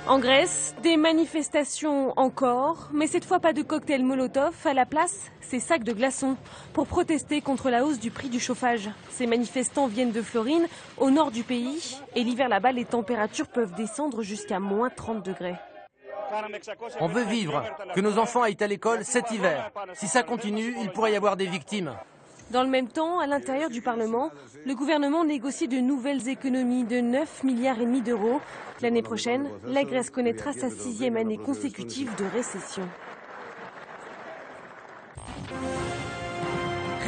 En Grèce, des manifestations encore, mais cette fois pas de cocktail Molotov, à la place, ces sacs de glaçons, pour protester contre la hausse du prix du chauffage. Ces manifestants viennent de Florine, au nord du pays, et l'hiver là-bas, les températures peuvent descendre jusqu'à moins 30 degrés. On veut vivre, que nos enfants aillent à l'école cet hiver. Si ça continue, il pourrait y avoir des victimes. Dans le même temps, à l'intérieur du Parlement, le gouvernement négocie de nouvelles économies de 9,5 milliards d'euros. L'année prochaine, la Grèce connaîtra sa 6e année consécutive de récession.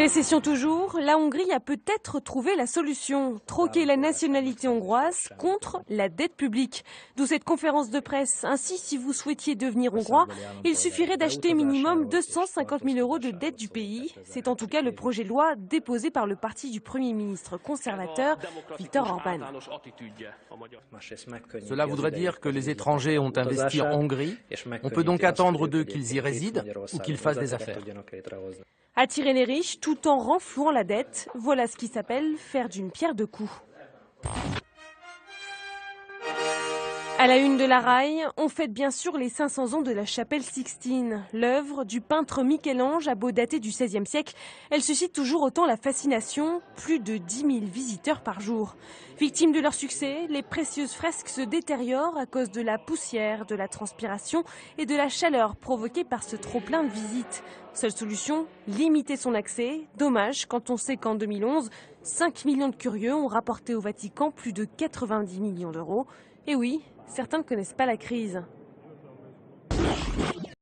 Récession toujours, la Hongrie a peut-être trouvé la solution. Troquer la nationalité hongroise contre la dette publique. D'où cette conférence de presse. Ainsi, si vous souhaitiez devenir hongrois, il suffirait d'acheter minimum 250 000 euros de dette du pays. C'est en tout cas le projet de loi déposé par le parti du Premier ministre conservateur, Viktor Orban. Cela voudrait dire que les étrangers ont investi en Hongrie. On peut donc attendre d'eux qu'ils y résident ou qu'ils fassent des affaires. Attirer les riches tout en renflouant la dette, voilà ce qui s'appelle faire d'une pierre deux coups. À la une de la Rai, on fête bien sûr les 500 ans de la chapelle Sixtine. L'œuvre du peintre Michel-Ange a beau dater du XVIe siècle, elle suscite toujours autant la fascination, plus de 10 000 visiteurs par jour. Victimes de leur succès, les précieuses fresques se détériorent à cause de la poussière, de la transpiration et de la chaleur provoquée par ce trop-plein de visites. Seule solution, limiter son accès. Dommage quand on sait qu'en 2011, 5 millions de curieux ont rapporté au Vatican plus de 90 millions d'euros. Et oui, certains ne connaissent pas la crise.